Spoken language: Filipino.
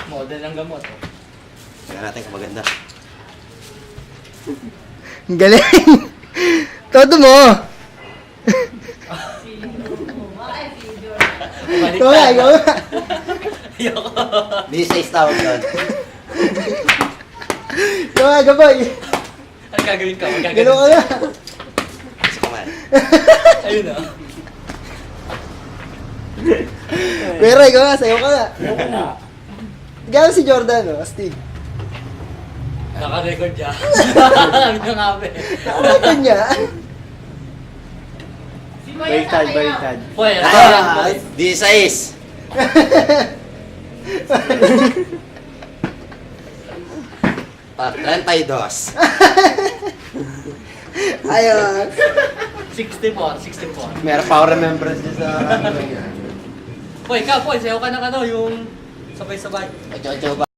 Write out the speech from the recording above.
Model ng gamot. Oh. Tingnan natin kung maganda. Ang galing. Todo mo. Balik Ikaw nga, ikaw nga. Ayoko. B6 tawag doon. Ikaw nga, gaboy. Ano gagawin ka? Gano'n ka Magagawin. na. Gusto ko man. Ayun ah. Pero ikaw nga, sayo ka nga. Gano'n si Jordan, oh, astig. Naka-record siya. Ang nangabi. Ano ka niya? Baliktad, baliktad. Boy, Ah, D6. Ah, 32. Ayos. 64, 64. Meron pa ako remembrance dyan sa... Boy, ikaw, Boy, sayo ka ng ano, yung sabay-sabay. Ocho-ocho ba?